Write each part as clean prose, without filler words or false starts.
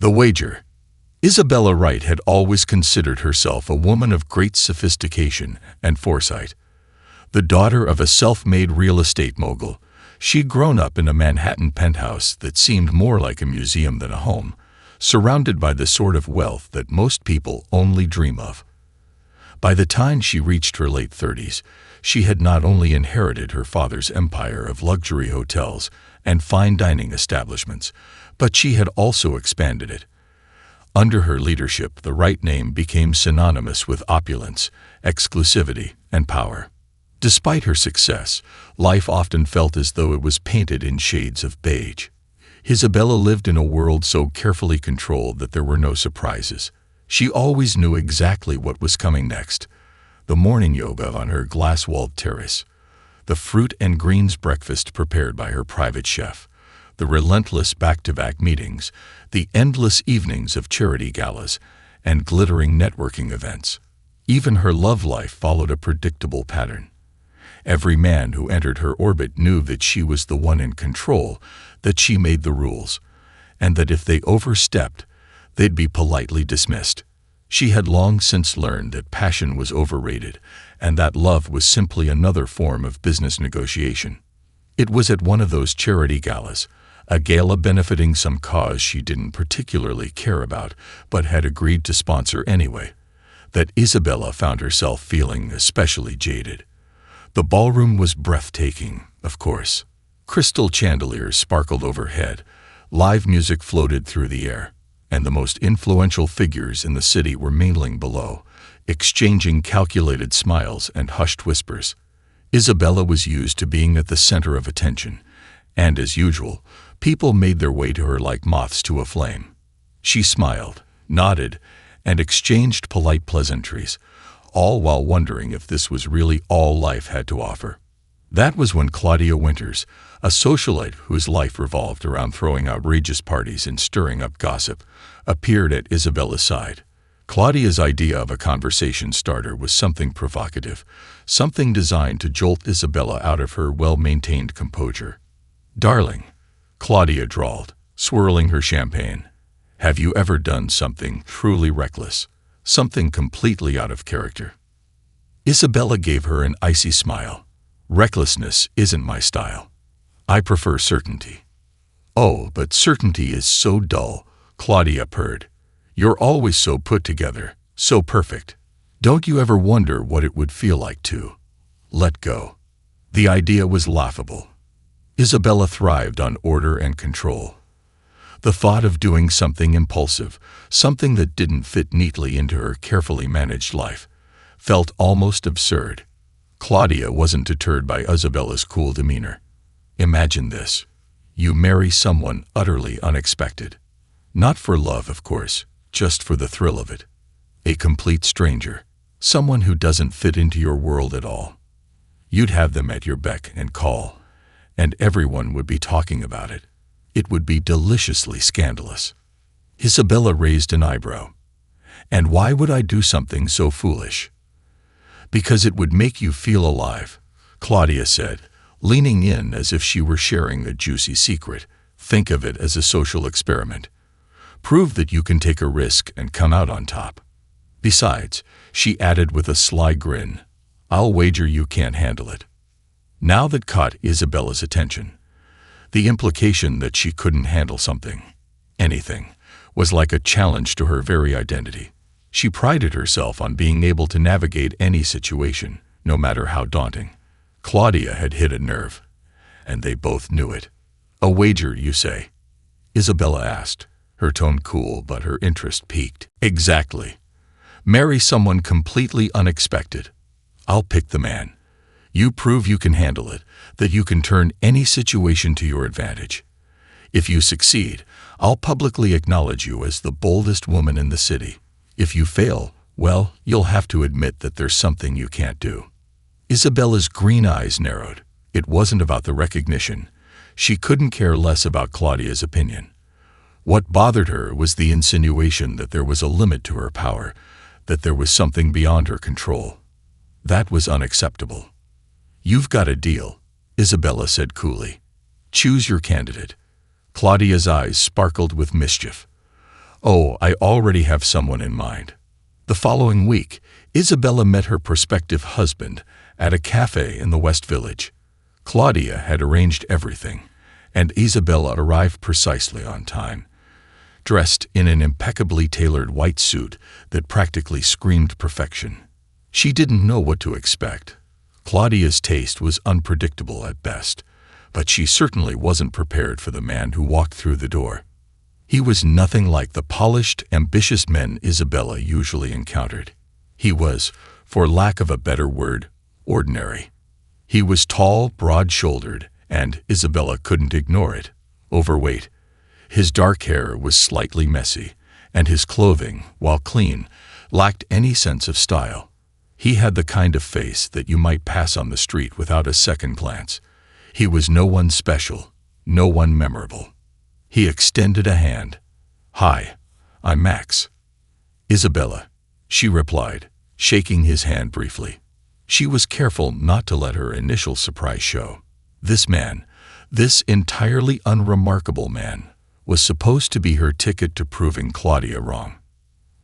The wager. Isabella Wright had always considered herself a woman of great sophistication and foresight. The daughter of a self-made real estate mogul, she'd grown up in a Manhattan penthouse that seemed more like a museum than a home, surrounded by the sort of wealth that most people only dream of. By the time she reached her late 30s, she had not only inherited her father's empire of luxury hotels and fine dining establishments, but she had also expanded it. Under her leadership, the Wright name became synonymous with opulence, exclusivity, and power. Despite her success, life often felt as though it was painted in shades of beige. Isabella lived in a world so carefully controlled that there were no surprises. She always knew exactly what was coming next. The morning yoga on her glass-walled terrace, the fruit and greens breakfast prepared by her private chef, the relentless back-to-back meetings, the endless evenings of charity galas, and glittering networking events. Even her love life followed a predictable pattern. Every man who entered her orbit knew that she was the one in control, that she made the rules, and that if they overstepped, they'd be politely dismissed. She had long since learned that passion was overrated, and that love was simply another form of business negotiation. It was at one of those charity galas, a gala benefiting some cause she didn't particularly care about, but had agreed to sponsor anyway, that Isabella found herself feeling especially jaded. The ballroom was breathtaking, of course. Crystal chandeliers sparkled overhead, live music floated through the air, and the most influential figures in the city were mingling below, exchanging calculated smiles and hushed whispers. Isabella was used to being at the center of attention, and as usual, people made their way to her like moths to a flame. She smiled, nodded, and exchanged polite pleasantries, all while wondering if this was really all life had to offer. That was when Claudia Winters, a socialite whose life revolved around throwing outrageous parties and stirring up gossip, appeared at Isabella's side. Claudia's idea of a conversation starter was something provocative, something designed to jolt Isabella out of her well-maintained composure. "Darling," Claudia drawled, swirling her champagne, "have you ever done something truly reckless, something completely out of character?" Isabella gave her an icy smile. "Recklessness isn't my style. I prefer certainty." "Oh, but certainty is so dull," Claudia purred. "You're always so put together, so perfect. Don't you ever wonder what it would feel like to let go?" The idea was laughable. Isabella thrived on order and control. The thought of doing something impulsive, something that didn't fit neatly into her carefully managed life, felt almost absurd. Claudia wasn't deterred by Isabella's cool demeanor. Imagine this. You marry someone utterly unexpected. Not for love, of course, just for the thrill of it. A complete stranger, someone who doesn't fit into your world at all. You'd have them at your beck and call, and everyone would be talking about it. It would be deliciously scandalous. Isabella raised an eyebrow. "And why would I do something so foolish?" "Because it would make you feel alive," Claudia said, leaning in as if she were sharing a juicy secret. "Think of it as a social experiment. Prove that you can take a risk and come out on top. Besides," she added with a sly grin, "I'll wager you can't handle it." Now that caught Isabella's attention. The implication that she couldn't handle something, anything, was like a challenge to her very identity. She prided herself on being able to navigate any situation, no matter how daunting. Claudia had hit a nerve, and they both knew it. "A wager, you say?" Isabella asked, her tone cool but her interest piqued. "Exactly. Marry someone completely unexpected. I'll pick the man. You prove you can handle it, that you can turn any situation to your advantage. If you succeed, I'll publicly acknowledge you as the boldest woman in the city. If you fail, well, you'll have to admit that there's something you can't do." Isabella's green eyes narrowed. It wasn't about the recognition. She couldn't care less about Claudia's opinion. What bothered her was the insinuation that there was a limit to her power, that there was something beyond her control. That was unacceptable. "You've got a deal," Isabella said coolly. "Choose your candidate." Claudia's eyes sparkled with mischief. "Oh, I already have someone in mind." The following week, Isabella met her prospective husband at a cafe in the West Village. Claudia had arranged everything, and Isabella arrived precisely on time, dressed in an impeccably tailored white suit that practically screamed perfection. She didn't know what to expect. Claudia's taste was unpredictable at best, but she certainly wasn't prepared for the man who walked through the door. He was nothing like the polished, ambitious men Isabella usually encountered. He was, for lack of a better word, ordinary. He was tall, broad-shouldered, and Isabella couldn't ignore it, overweight. His dark hair was slightly messy, and his clothing, while clean, lacked any sense of style. He had the kind of face that you might pass on the street without a second glance. He was no one special, no one memorable. He extended a hand. "Hi, I'm Max." "Isabella," she replied, shaking his hand briefly. She was careful not to let her initial surprise show. This man, this entirely unremarkable man, was supposed to be her ticket to proving Claudia wrong.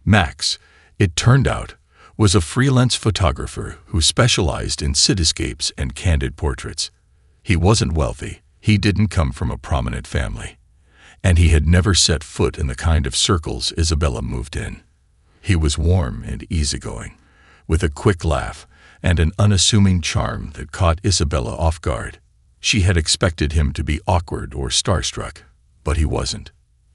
Max, it turned out, was a freelance photographer who specialized in cityscapes and candid portraits. He wasn't wealthy, he didn't come from a prominent family, and he had never set foot in the kind of circles Isabella moved in. He was warm and easygoing, with a quick laugh and an unassuming charm that caught Isabella off guard. She had expected him to be awkward or starstruck, but he wasn't.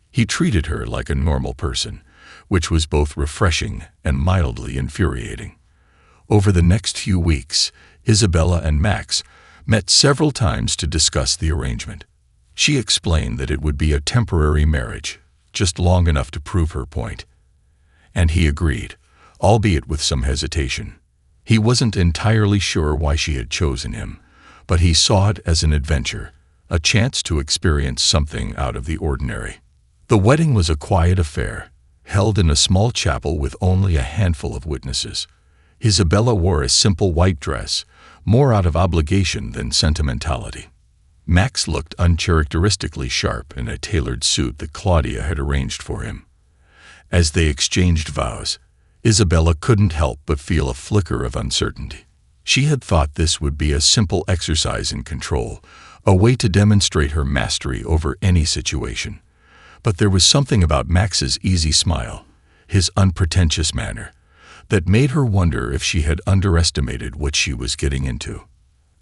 He treated her like a normal person, which was both refreshing and mildly infuriating. Over the next few weeks, Isabella and Max met several times to discuss the arrangement. She explained that it would be a temporary marriage, just long enough to prove her point. And he agreed, albeit with some hesitation. He wasn't entirely sure why she had chosen him, but he saw it as an adventure, a chance to experience something out of the ordinary. The wedding was a quiet affair, held in a small chapel with only a handful of witnesses. Isabella wore a simple white dress, more out of obligation than sentimentality. Max looked uncharacteristically sharp in a tailored suit that Claudia had arranged for him. As they exchanged vows, Isabella couldn't help but feel a flicker of uncertainty. She had thought this would be a simple exercise in control, a way to demonstrate her mastery over any situation. But there was something about Max's easy smile, his unpretentious manner, that made her wonder if she had underestimated what she was getting into.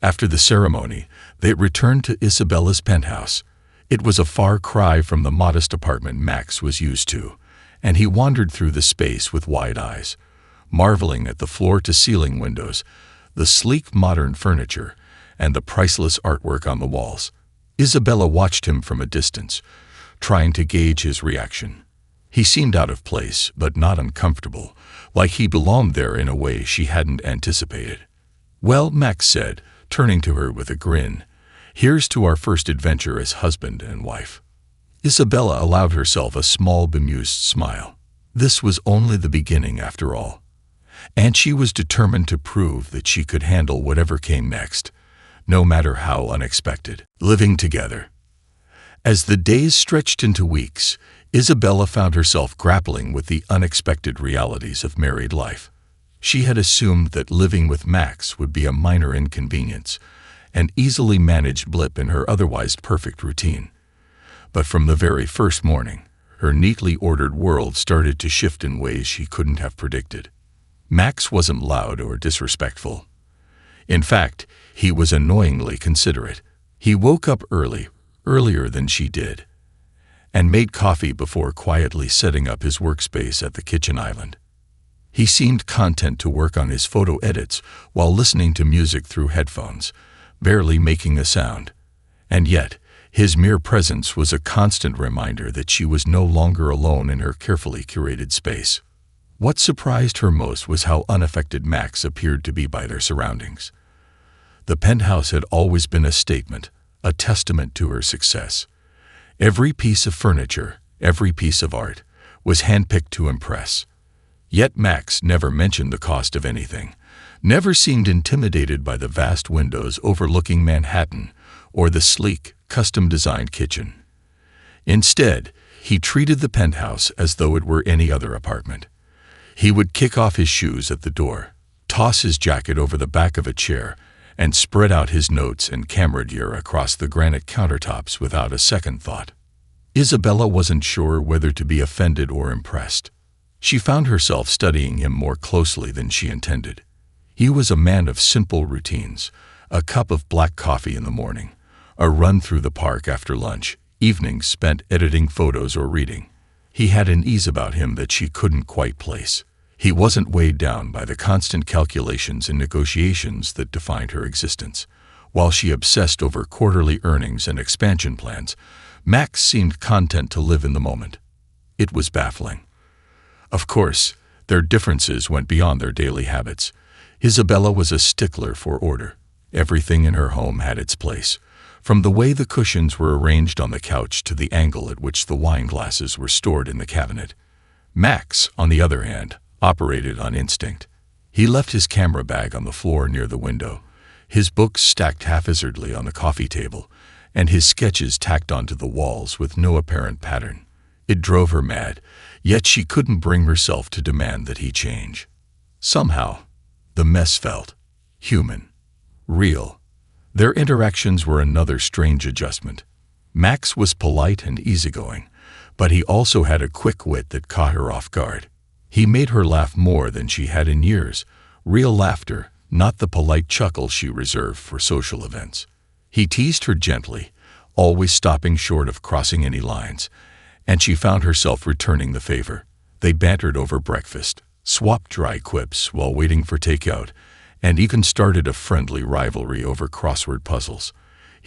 After the ceremony, they returned to Isabella's penthouse. It was a far cry from the modest apartment Max was used to, and he wandered through the space with wide eyes, marveling at the floor-to-ceiling windows, the sleek modern furniture, and the priceless artwork on the walls. Isabella watched him from a distance, trying to gauge his reaction. He seemed out of place, but not uncomfortable, like he belonged there in a way she hadn't anticipated. "Well," Max said, turning to her with a grin, "here's to our first adventure as husband and wife." Isabella allowed herself a small bemused smile. This was only the beginning after all, and she was determined to prove that she could handle whatever came next, no matter how unexpected. Living together. As the days stretched into weeks, Isabella found herself grappling with the unexpected realities of married life. She had assumed that living with Max would be a minor inconvenience, an easily managed blip in her otherwise perfect routine. But from the very first morning, her neatly ordered world started to shift in ways she couldn't have predicted. Max wasn't loud or disrespectful. In fact, he was annoyingly considerate. He woke up early, earlier than she did, and made coffee before quietly setting up his workspace at the kitchen island. He seemed content to work on his photo edits while listening to music through headphones, barely making a sound. And yet, his mere presence was a constant reminder that she was no longer alone in her carefully curated space. What surprised her most was how unaffected Max appeared to be by their surroundings. The penthouse had always been a statement, a testament to her success. Every piece of furniture, every piece of art, was handpicked to impress. Yet Max never mentioned the cost of anything, never seemed intimidated by the vast windows overlooking Manhattan or the sleek, custom-designed kitchen. Instead, He treated the penthouse as though it were any other apartment. He would kick off his shoes at the door, toss his jacket over the back of a chair, and spread out his notes and camera gear across the granite countertops without a second thought. Isabella wasn't sure whether to be offended or impressed. She found herself studying him more closely than she intended. He was a man of simple routines: a cup of black coffee in the morning, a run through the park after lunch, evenings spent editing photos or reading. He had an ease about him that she couldn't quite place. He wasn't weighed down by the constant calculations and negotiations that defined her existence. While she obsessed over quarterly earnings and expansion plans, Max seemed content to live in the moment. It was baffling. Of course, their differences went beyond their daily habits. Isabella was a stickler for order. Everything in her home had its place, from the way the cushions were arranged on the couch to the angle at which the wine glasses were stored in the cabinet. Max, on the other hand, operated on instinct. He left his camera bag on the floor near the window, his books stacked haphazardly on the coffee table, and his sketches tacked onto the walls with no apparent pattern. It drove her mad, yet she couldn't bring herself to demand that he change. Somehow, the mess felt human, real. Their interactions were another strange adjustment. Max was polite and easygoing, but he also had a quick wit that caught her off guard. He made her laugh more than she had in years, real laughter, not the polite chuckle she reserved for social events. He teased her gently, always stopping short of crossing any lines, and she found herself returning the favor. They bantered over breakfast, swapped dry quips while waiting for takeout, and even started a friendly rivalry over crossword puzzles.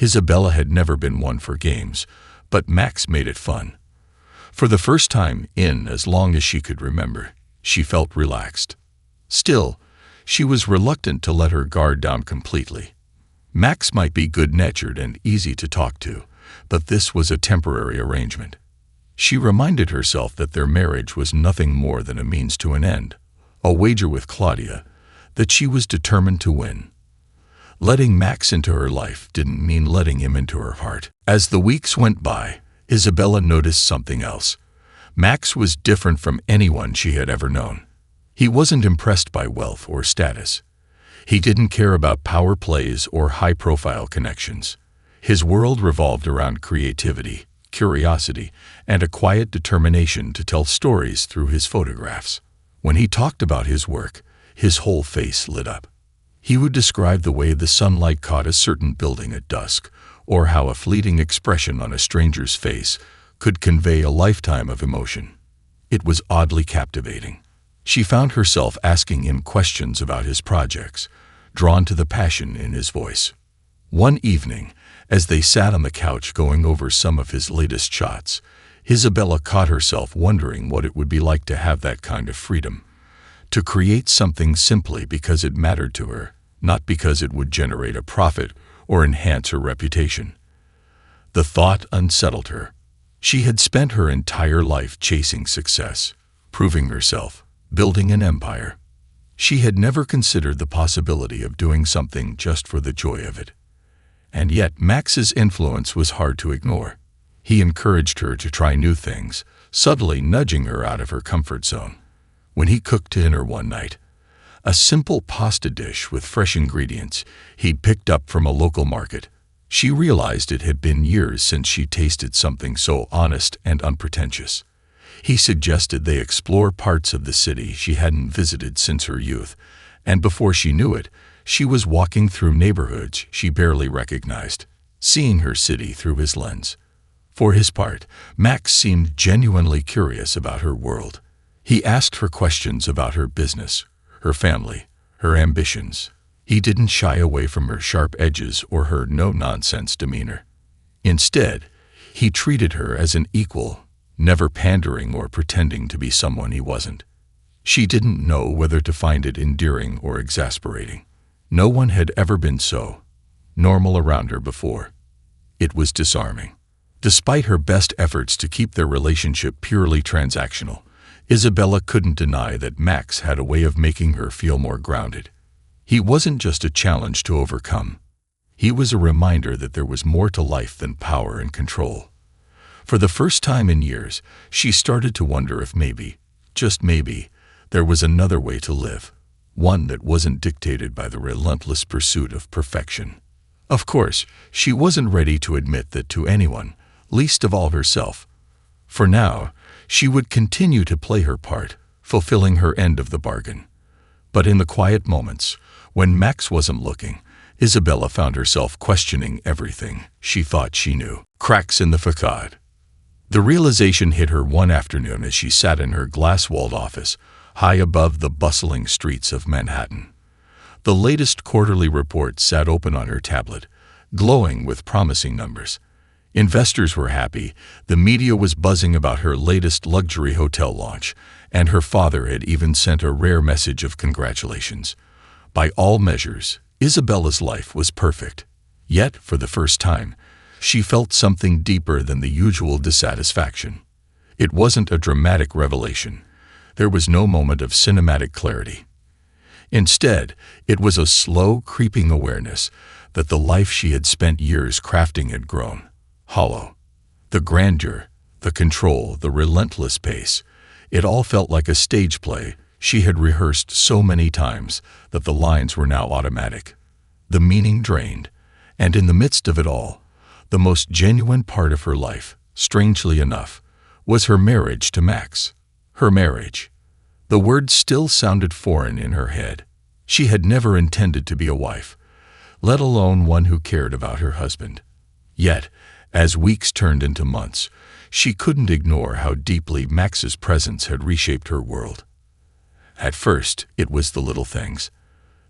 Isabella had never been one for games, but Max made it fun. For the first time in as long as she could remember, she felt relaxed. Still, she was reluctant to let her guard down completely. Max might be good-natured and easy to talk to, but this was a temporary arrangement. She reminded herself that their marriage was nothing more than a means to an end, a wager with Claudia, that she was determined to win. Letting Max into her life didn't mean letting him into her heart. As the weeks went by, Isabella noticed something else. Max was different from anyone she had ever known. He wasn't impressed by wealth or status. He didn't care about power plays or high-profile connections. His world revolved around creativity, curiosity, and a quiet determination to tell stories through his photographs. When he talked about his work, his whole face lit up. He would describe the way the sunlight caught a certain building at dusk, or how a fleeting expression on a stranger's face could convey a lifetime of emotion. It was oddly captivating. She found herself asking him questions about his projects, drawn to the passion in his voice. One evening, as they sat on the couch going over some of his latest shots, Isabella caught herself wondering what it would be like to have that kind of freedom, to create something simply because it mattered to her, not because it would generate a profit or enhance her reputation. The thought unsettled her. She had spent her entire life chasing success, proving herself, building an empire. She had never considered the possibility of doing something just for the joy of it. And yet Max's influence was hard to ignore. He encouraged her to try new things, subtly nudging her out of her comfort zone. When he cooked dinner one night, a simple pasta dish with fresh ingredients he'd picked up from a local market, she realized it had been years since she tasted something so honest and unpretentious. He suggested they explore parts of the city she hadn't visited since her youth, and before she knew it, she was walking through neighborhoods she barely recognized, seeing her city through his lens. For his part, Max seemed genuinely curious about her world. He asked her questions about her business, her family, her ambitions. He didn't shy away from her sharp edges or her no-nonsense demeanor. Instead, he treated her as an equal, never pandering or pretending to be someone he wasn't. She didn't know whether to find it endearing or exasperating. No one had ever been so normal around her before. It was disarming. Despite her best efforts to keep their relationship purely transactional, Isabella couldn't deny that Max had a way of making her feel more grounded. He wasn't just a challenge to overcome. He was a reminder that there was more to life than power and control. For the first time in years, she started to wonder if maybe, just maybe, there was another way to live, one that wasn't dictated by the relentless pursuit of perfection. Of course, she wasn't ready to admit that to anyone, least of all herself. For now, she would continue to play her part, fulfilling her end of the bargain. But in the quiet moments, when Max wasn't looking, Isabella found herself questioning everything she thought she knew. Cracks in the facade. The realization hit her one afternoon as she sat in her glass-walled office, high above the bustling streets of Manhattan. The latest quarterly report sat open on her tablet, glowing with promising numbers. Investors were happy, the media was buzzing about her latest luxury hotel launch, and her father had even sent a rare message of congratulations. By all measures, Isabella's life was perfect. Yet, for the first time, she felt something deeper than the usual dissatisfaction. It wasn't a dramatic revelation. There was no moment of cinematic clarity. Instead, it was a slow, creeping awareness that the life she had spent years crafting had grown hollow. The grandeur, the control, the relentless pace, it all felt like a stage play she had rehearsed so many times that the lines were now automatic. The meaning drained, and in the midst of it all, the most genuine part of her life, strangely enough, was her marriage to Max. Her marriage. The word still sounded foreign in her head. She had never intended to be a wife, let alone one who cared about her husband. Yet, as weeks turned into months, she couldn't ignore how deeply Max's presence had reshaped her world. At first, it was the little things.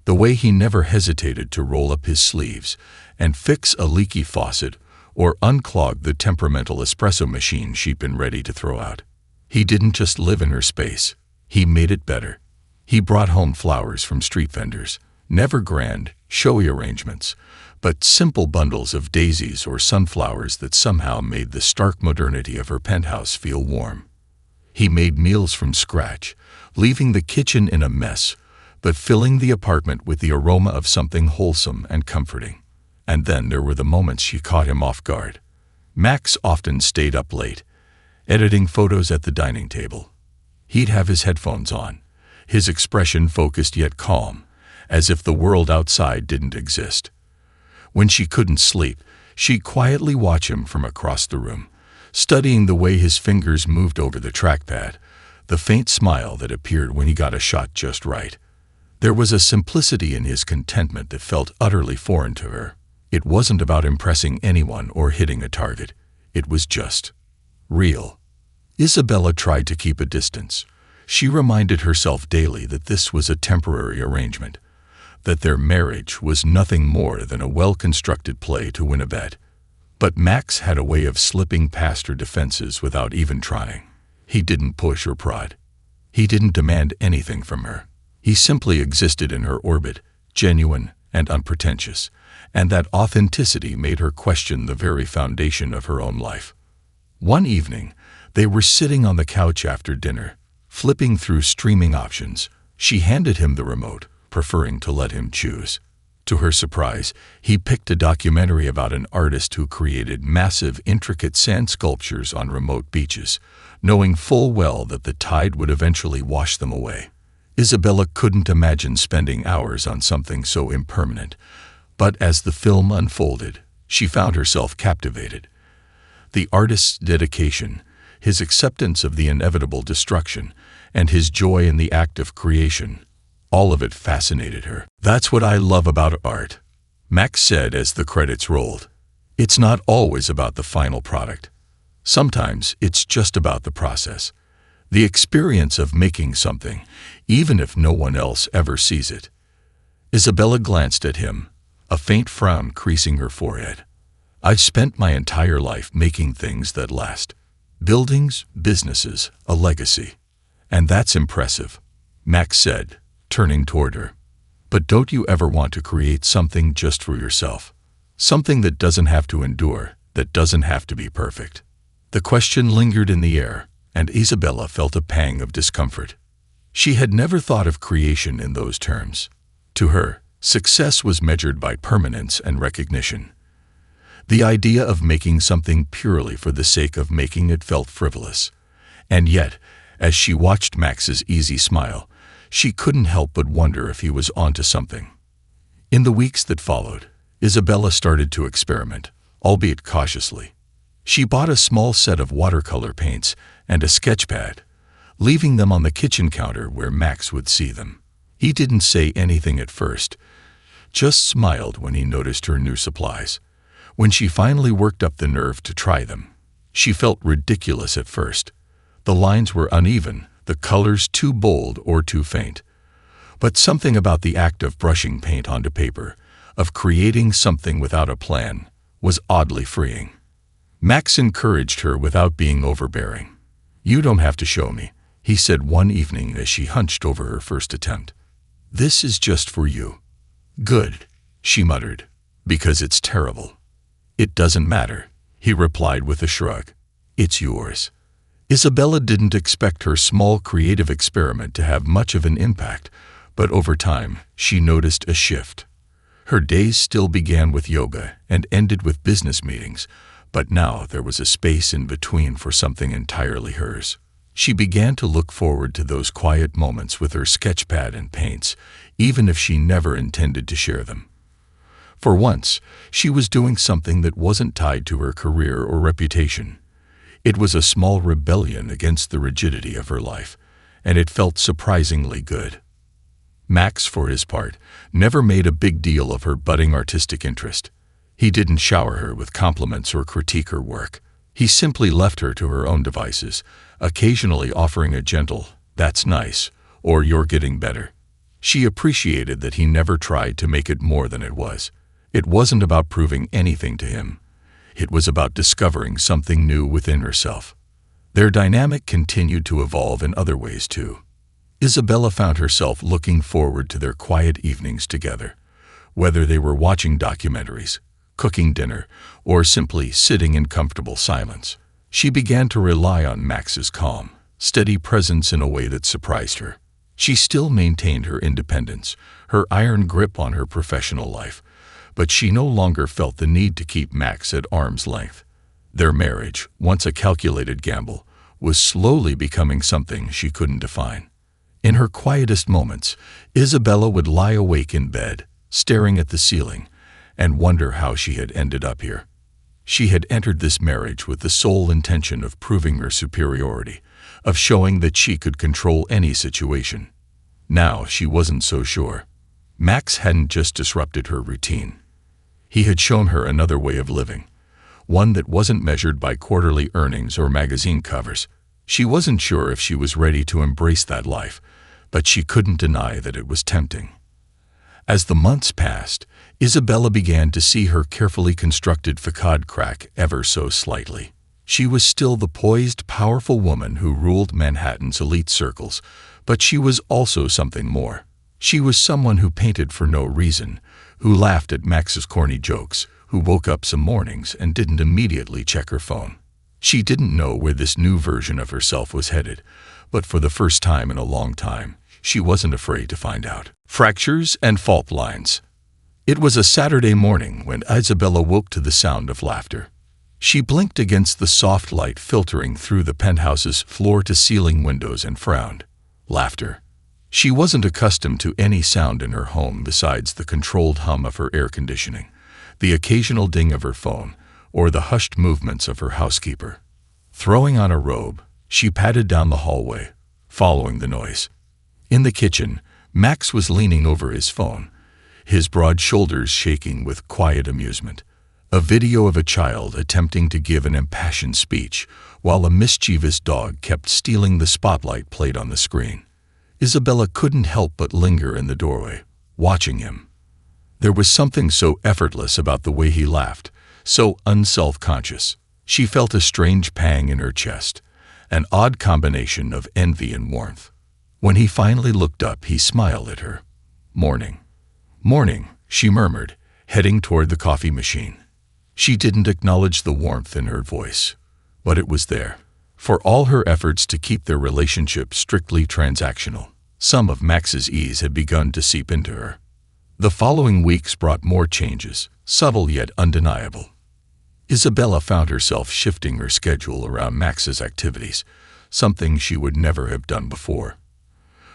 The way he never hesitated to roll up his sleeves and fix a leaky faucet or unclog the temperamental espresso machine she'd been ready to throw out. He didn't just live in her space, he made it better. He brought home flowers from street vendors, never grand, showy arrangements, but simple bundles of daisies or sunflowers that somehow made the stark modernity of her penthouse feel warm. He made meals from scratch, leaving the kitchen in a mess, but filling the apartment with the aroma of something wholesome and comforting. And then there were the moments she caught him off guard. Max often stayed up late, editing photos at the dining table. He'd have his headphones on, his expression focused yet calm, as if the world outside didn't exist. When she couldn't sleep, she'd quietly watch him from across the room, studying the way his fingers moved over the trackpad, the faint smile that appeared when he got a shot just right. There was a simplicity in his contentment that felt utterly foreign to her. It wasn't about impressing anyone or hitting a target. It was just real. Isabella tried to keep a distance. She reminded herself daily that this was a temporary arrangement, that their marriage was nothing more than a well-constructed play to win a bet. But Max had a way of slipping past her defenses without even trying. He didn't push or prod. He didn't demand anything from her. He simply existed in her orbit, genuine and unpretentious, and that authenticity made her question the very foundation of her own life. One evening, they were sitting on the couch after dinner, flipping through streaming options. She handed him the remote, preferring to let him choose. To her surprise, he picked a documentary about an artist who created massive, intricate sand sculptures on remote beaches, knowing full well that the tide would eventually wash them away. Isabella couldn't imagine spending hours on something so impermanent, but as the film unfolded, she found herself captivated. The artist's dedication, his acceptance of the inevitable destruction, and his joy in the act of creation, all of it fascinated her. "That's what I love about art," Max said as the credits rolled. "It's not always about the final product. Sometimes it's just about the process, the experience of making something, even if no one else ever sees it." Isabella glanced at him, a faint frown creasing her forehead. "I've spent my entire life making things that last. Buildings, businesses, a legacy. And that's impressive," Max said, turning toward her. "But don't you ever want to create something just for yourself? Something that doesn't have to endure, that doesn't have to be perfect?" The question lingered in the air, and Isabella felt a pang of discomfort. She had never thought of creation in those terms. To her, success was measured by permanence and recognition. The idea of making something purely for the sake of making it felt frivolous. And yet, as she watched Max's easy smile, she couldn't help but wonder if he was onto something. In the weeks that followed, Isabella started to experiment, albeit cautiously. She bought a small set of watercolor paints and a sketch pad, leaving them on the kitchen counter where Max would see them. He didn't say anything at first, just smiled when he noticed her new supplies. When she finally worked up the nerve to try them, she felt ridiculous at first. The lines were uneven, the colors too bold or too faint. But something about the act of brushing paint onto paper, of creating something without a plan, was oddly freeing. Max encouraged her without being overbearing. "You don't have to show me," he said one evening as she hunched over her first attempt. "This is just for you." "Good," she muttered, "because it's terrible." "It doesn't matter," he replied with a shrug. "It's yours." Isabella didn't expect her small creative experiment to have much of an impact, but over time she noticed a shift. Her days still began with yoga and ended with business meetings, but now there was a space in between for something entirely hers. She began to look forward to those quiet moments with her sketchpad and paints, even if she never intended to share them. For once, she was doing something that wasn't tied to her career or reputation. It was a small rebellion against the rigidity of her life, and it felt surprisingly good. Max, for his part, never made a big deal of her budding artistic interest. He didn't shower her with compliments or critique her work. He simply left her to her own devices, occasionally offering a gentle, "That's nice," or "You're getting better." She appreciated that he never tried to make it more than it was. It wasn't about proving anything to him. It was about discovering something new within herself. Their dynamic continued to evolve in other ways too. Isabella found herself looking forward to their quiet evenings together, whether they were watching documentaries, cooking dinner, or simply sitting in comfortable silence. She began to rely on Max's calm, steady presence in a way that surprised her. She still maintained her independence, her iron grip on her professional life, but she no longer felt the need to keep Max at arm's length. Their marriage, once a calculated gamble, was slowly becoming something she couldn't define. In her quietest moments, Isabella would lie awake in bed, staring at the ceiling, and wonder how she had ended up here. She had entered this marriage with the sole intention of proving her superiority, of showing that she could control any situation. Now she wasn't so sure. Max hadn't just disrupted her routine. He had shown her another way of living, one that wasn't measured by quarterly earnings or magazine covers. She wasn't sure if she was ready to embrace that life, but she couldn't deny that it was tempting. As the months passed, Isabella began to see her carefully constructed facade crack ever so slightly. She was still the poised, powerful woman who ruled Manhattan's elite circles, but she was also something more. She was someone who painted for no reason, who laughed at Max's corny jokes, who woke up some mornings and didn't immediately check her phone. She didn't know where this new version of herself was headed, but for the first time in a long time, she wasn't afraid to find out. Fractures and fault lines. It was a Saturday morning when Isabella woke to the sound of laughter. She blinked against the soft light filtering through the penthouse's floor-to-ceiling windows and frowned. Laughter. She wasn't accustomed to any sound in her home besides the controlled hum of her air conditioning, the occasional ding of her phone, or the hushed movements of her housekeeper. Throwing on a robe, she padded down the hallway, following the noise. In the kitchen, Max was leaning over his phone, his broad shoulders shaking with quiet amusement. A video of a child attempting to give an impassioned speech, while a mischievous dog kept stealing the spotlight played on the screen. Isabella couldn't help but linger in the doorway, watching him. There was something so effortless about the way he laughed, so unself-conscious. She felt a strange pang in her chest, an odd combination of envy and warmth. When he finally looked up, he smiled at her. "Morning." "Morning," she murmured, heading toward the coffee machine. She didn't acknowledge the warmth in her voice, but it was there. For all her efforts to keep their relationship strictly transactional, some of Max's ease had begun to seep into her. The following weeks brought more changes, subtle yet undeniable. Isabella found herself shifting her schedule around Max's activities, something she would never have done before.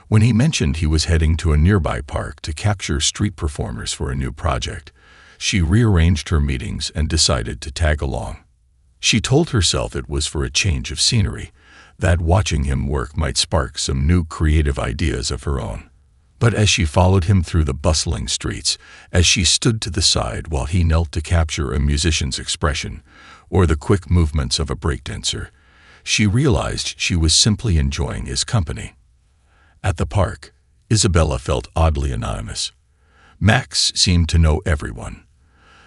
When he mentioned he was heading to a nearby park to capture street performers for a new project, she rearranged her meetings and decided to tag along. She told herself it was for a change of scenery, that watching him work might spark some new creative ideas of her own. But as she followed him through the bustling streets, as she stood to the side while he knelt to capture a musician's expression or the quick movements of a breakdancer, she realized she was simply enjoying his company. At the park, Isabella felt oddly anonymous. Max seemed to know everyone.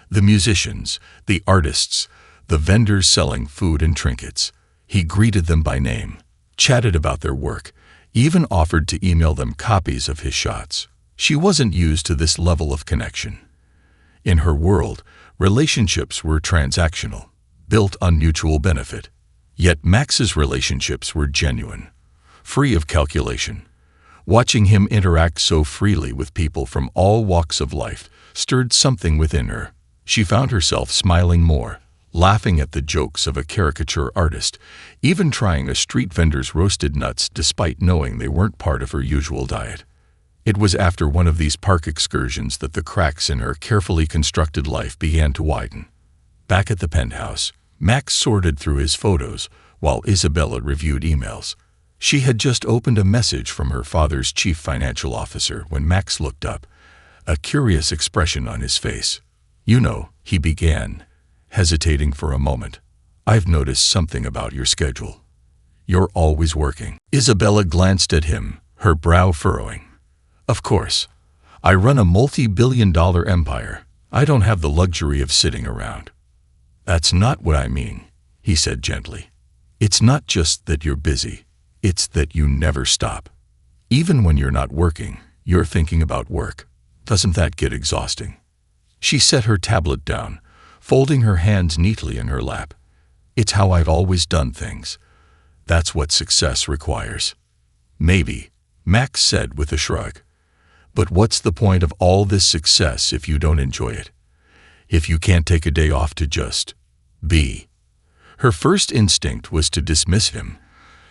The musicians, the artists, the vendors selling food and trinkets. He greeted them by name, chatted about their work, even offered to email them copies of his shots. She wasn't used to this level of connection. In her world, relationships were transactional, built on mutual benefit. Yet Max's relationships were genuine, free of calculation. Watching him interact so freely with people from all walks of life stirred something within her. She found herself smiling more, laughing at the jokes of a caricature artist, even trying a street vendor's roasted nuts despite knowing they weren't part of her usual diet. It was after one of these park excursions that the cracks in her carefully constructed life began to widen. Back at the penthouse, Max sorted through his photos while Isabella reviewed emails. She had just opened a message from her father's chief financial officer when Max looked up, a curious expression on his face. "You know," he began, hesitating for a moment, "I've noticed something about your schedule. You're always working." Isabella glanced at him, her brow furrowing. "Of course. I run a multi-billion-dollar empire. I don't have the luxury of sitting around." "That's not what I mean," he said gently. "It's not just that you're busy. It's that you never stop. Even when you're not working, you're thinking about work. Doesn't that get exhausting?" She set her tablet down, folding her hands neatly in her lap. "It's how I've always done things. That's what success requires." "Maybe," Max said with a shrug. "But what's the point of all this success if you don't enjoy it? If you can't take a day off to just be?" Her first instinct was to dismiss him,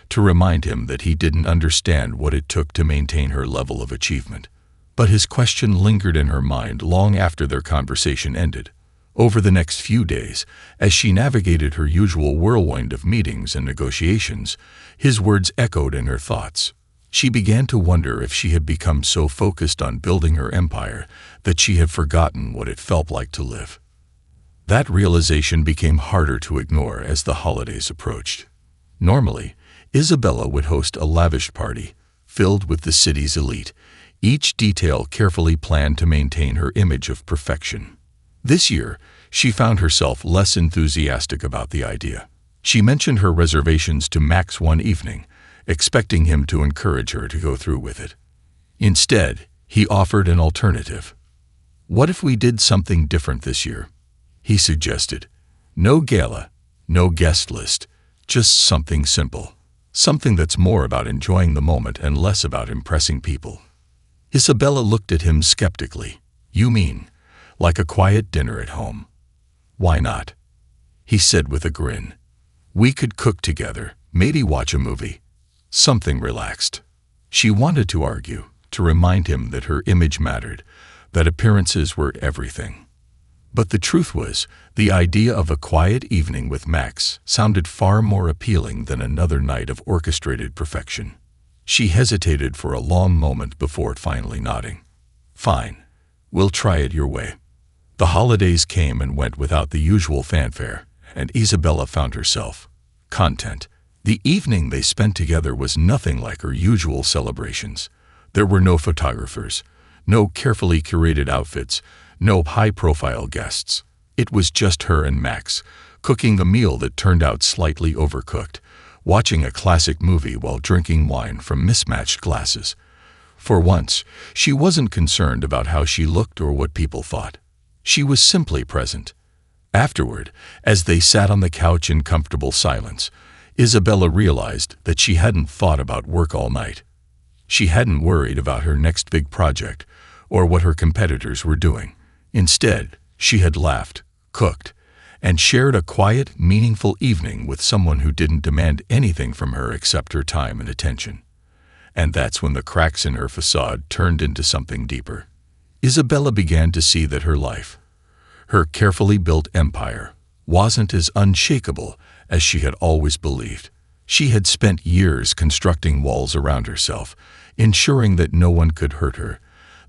to remind him that he didn't understand what it took to maintain her level of achievement. But his question lingered in her mind long after their conversation ended. Over the next few days, as she navigated her usual whirlwind of meetings and negotiations, his words echoed in her thoughts. She began to wonder if she had become so focused on building her empire that she had forgotten what it felt like to live. That realization became harder to ignore as the holidays approached. Normally, Isabella would host a lavish party, filled with the city's elite, each detail carefully planned to maintain her image of perfection. This year, she found herself less enthusiastic about the idea. She mentioned her reservations to Max one evening, expecting him to encourage her to go through with it. Instead, he offered an alternative. "What if we did something different this year?" he suggested. "No gala, no guest list, just something simple. Something that's more about enjoying the moment and less about impressing people." Isabella looked at him skeptically. "You mean, like a quiet dinner at home?" "Why not?" he said with a grin. "We could cook together, maybe watch a movie. Something relaxed." She wanted to argue, to remind him that her image mattered, that appearances were everything. But the truth was, the idea of a quiet evening with Max sounded far more appealing than another night of orchestrated perfection. She hesitated for a long moment before finally nodding. "Fine. We'll try it your way." The holidays came and went without the usual fanfare, and Isabella found herself content. The evening they spent together was nothing like her usual celebrations. There were no photographers, no carefully curated outfits, no high-profile guests. It was just her and Max, cooking a meal that turned out slightly overcooked, watching a classic movie while drinking wine from mismatched glasses. For once, she wasn't concerned about how she looked or what people thought. She was simply present. Afterward, as they sat on the couch in comfortable silence, Isabella realized that she hadn't thought about work all night. She hadn't worried about her next big project or what her competitors were doing. Instead, she had laughed, cooked, and shared a quiet, meaningful evening with someone who didn't demand anything from her except her time and attention. And that's when the cracks in her facade turned into something deeper. Isabella began to see that her life, her carefully built empire, wasn't as unshakable as she had always believed. She had spent years constructing walls around herself, ensuring that no one could hurt her,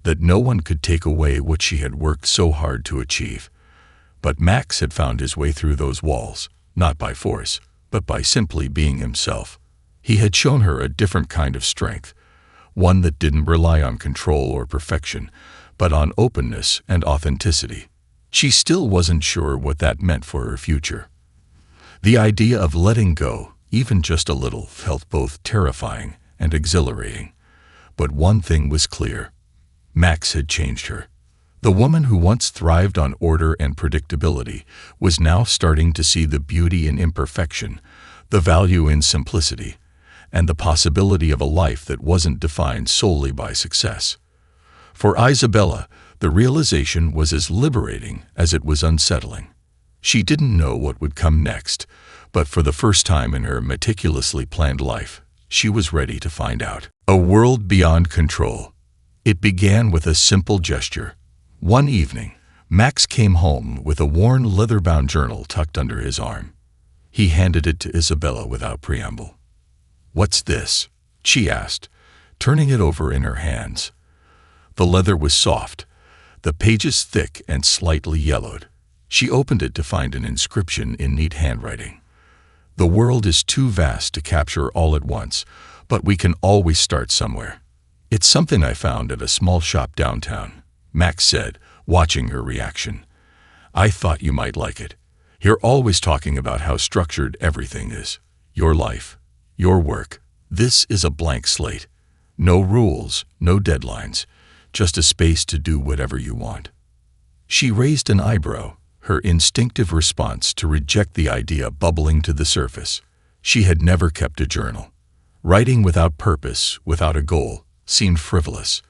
that no one could take away what she had worked so hard to achieve. But Max had found his way through those walls, not by force, but by simply being himself. He had shown her a different kind of strength, one that didn't rely on control or perfection, but on openness and authenticity. She still wasn't sure what that meant for her future. The idea of letting go, even just a little, felt both terrifying and exhilarating. But one thing was clear. Max had changed her. The woman who once thrived on order and predictability was now starting to see the beauty in imperfection, the value in simplicity, and the possibility of a life that wasn't defined solely by success. For Isabella, the realization was as liberating as it was unsettling. She didn't know what would come next, but for the first time in her meticulously planned life, she was ready to find out. A world beyond control. It began with a simple gesture. One evening, Max came home with a worn leather-bound journal tucked under his arm. He handed it to Isabella without preamble. "What's this?" she asked, turning it over in her hands. The leather was soft, the pages thick and slightly yellowed. She opened it to find an inscription in neat handwriting. "The world is too vast to capture all at once, but we can always start somewhere. It's something I found at a small shop downtown," Max said, watching her reaction. "I thought you might like it. You're always talking about how structured everything is. Your life, your work. This is a blank slate. No rules, no deadlines, just a space to do whatever you want." She raised an eyebrow, her instinctive response to reject the idea bubbling to the surface. She had never kept a journal. Writing without purpose, without a goal, seemed frivolous,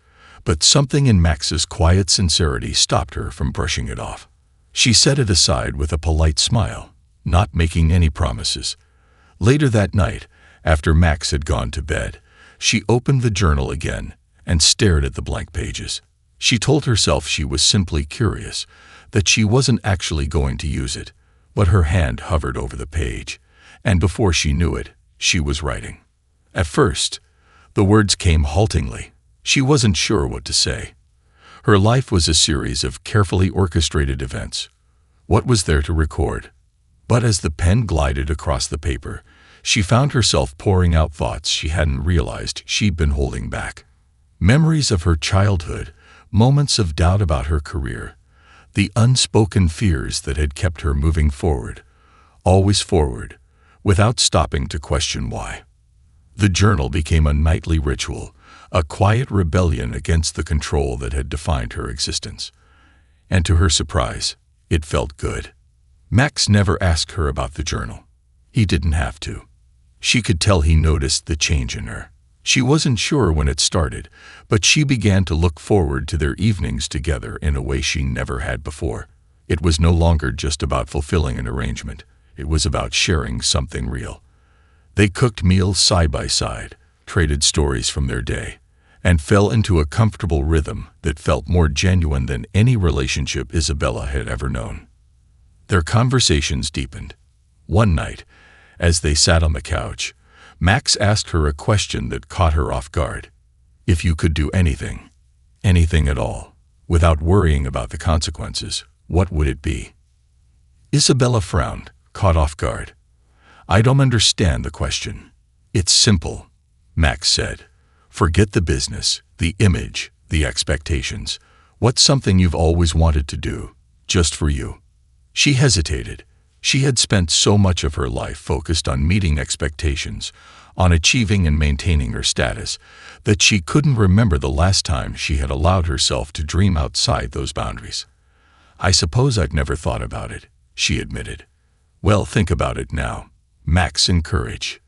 but something in Max's quiet sincerity stopped her from brushing it off. She set it aside with a polite smile, not making any promises. Later that night, after Max had gone to bed, she opened the journal again and stared at the blank pages. She told herself she was simply curious, that she wasn't actually going to use it, but her hand hovered over the page, and before she knew it, she was writing. At first, the words came haltingly. She wasn't sure what to say. Her life was a series of carefully orchestrated events. What was there to record? But as the pen glided across the paper, she found herself pouring out thoughts she hadn't realized she'd been holding back. Memories of her childhood, moments of doubt about her career, the unspoken fears that had kept her moving forward, always forward, without stopping to question why. The journal became a nightly ritual, a quiet rebellion against the control that had defined her existence. And to her surprise, it felt good. Max never asked her about the journal. He didn't have to. She could tell he noticed the change in her. She wasn't sure when it started, but she began to look forward to their evenings together in a way she never had before. It was no longer just about fulfilling an arrangement. It was about sharing something real. They cooked meals side by side, traded stories from their day, and fell into a comfortable rhythm that felt more genuine than any relationship Isabella had ever known. Their conversations deepened. One night, as they sat on the couch, Max asked her a question that caught her off guard. If you could do anything, anything at all, without worrying about the consequences, what would it be? Isabella frowned, caught off guard. "I don't understand the question." "It's simple," Max said. "Forget the business, the image, the expectations. What's something you've always wanted to do, just for you?" She hesitated. She had spent so much of her life focused on meeting expectations, on achieving and maintaining her status, that she couldn't remember the last time she had allowed herself to dream outside those boundaries. "I suppose I've never thought about it," she admitted. "Well, think about it now," Max encouraged.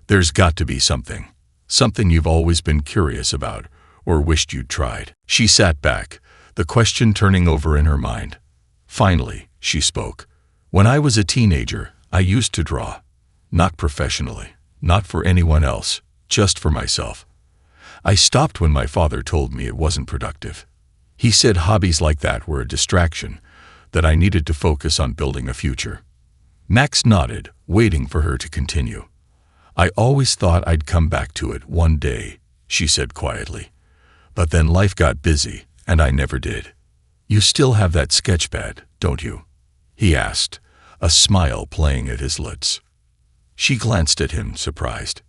"There's got to be something you've always been curious about or wished you'd tried." She sat back, the question turning over in her mind. Finally, she spoke. When I was a teenager, I used to draw. Not professionally, not for anyone else, just for myself. I stopped when my father told me it wasn't productive. He said hobbies like that were a distraction, that I needed to focus on building a future. Max nodded, waiting for her to continue. I always thought I'd come back to it one day, she said quietly. But then life got busy, and I never did. You still have that sketchpad, don't you? He asked, a smile playing at his lips. She glanced at him, surprised.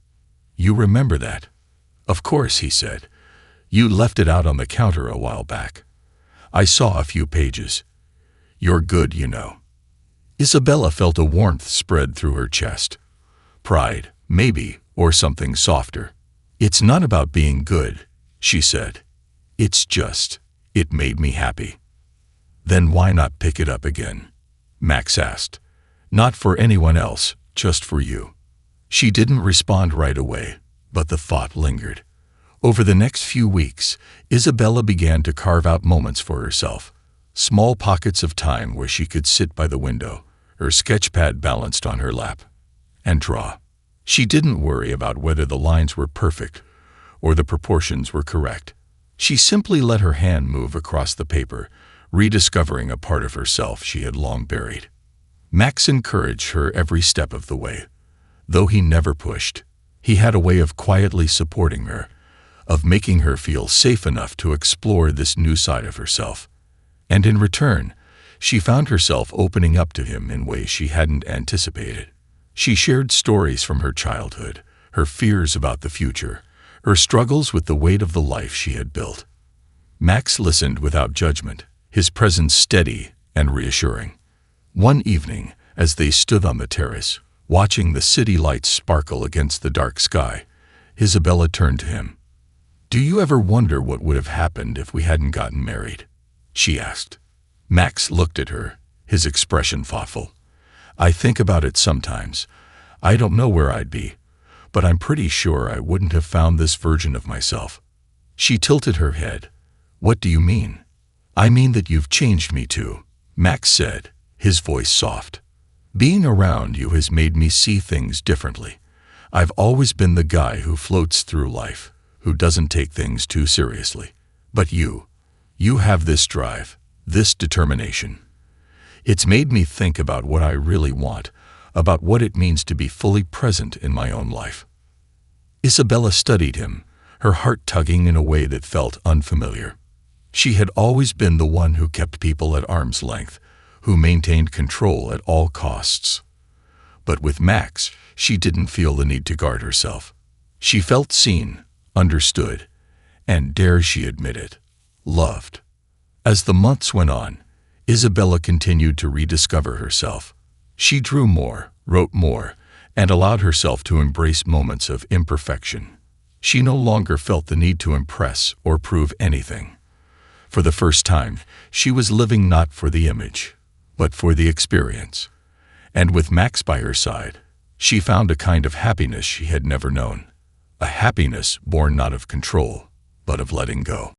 You remember that? Of course, he said. You left it out on the counter a while back. I saw a few pages. You're good, you know. Isabella felt a warmth spread through her chest. Pride, maybe, or something softer. It's not about being good, she said. It's just, it made me happy. Then why not pick it up again? Max asked. Not for anyone else, just for you. She didn't respond right away, but the thought lingered. Over the next few weeks, Isabella began to carve out moments for herself, small pockets of time where she could sit by the window, her sketchpad balanced on her lap, and draw. She didn't worry about whether the lines were perfect or the proportions were correct. She simply let her hand move across the paper, rediscovering a part of herself she had long buried. Max encouraged her every step of the way. Though he never pushed, he had a way of quietly supporting her, of making her feel safe enough to explore this new side of herself. And in return, she found herself opening up to him in ways she hadn't anticipated. She shared stories from her childhood, her fears about the future, her struggles with the weight of the life she had built. Max listened without judgment, his presence steady and reassuring. One evening, as they stood on the terrace, watching the city lights sparkle against the dark sky, Isabella turned to him. Do you ever wonder what would have happened if we hadn't gotten married? She asked. Max looked at her, his expression thoughtful. I think about it sometimes. I don't know where I'd be, but I'm pretty sure I wouldn't have found this version of myself. She tilted her head. What do you mean? I mean that you've changed me too, Max said, his voice soft. Being around you has made me see things differently. I've always been the guy who floats through life, who doesn't take things too seriously. But you have this drive, this determination. It's made me think about what I really want, about what it means to be fully present in my own life. Isabella studied him, her heart tugging in a way that felt unfamiliar. She had always been the one who kept people at arm's length, who maintained control at all costs. But with Max, she didn't feel the need to guard herself. She felt seen, understood, and, dare she admit it, loved. As the months went on, Isabella continued to rediscover herself. She drew more, wrote more, and allowed herself to embrace moments of imperfection. She no longer felt the need to impress or prove anything. For the first time, she was living not for the image, but for the experience. And with Max by her side, she found a kind of happiness she had never known. A happiness born not of control, but of letting go.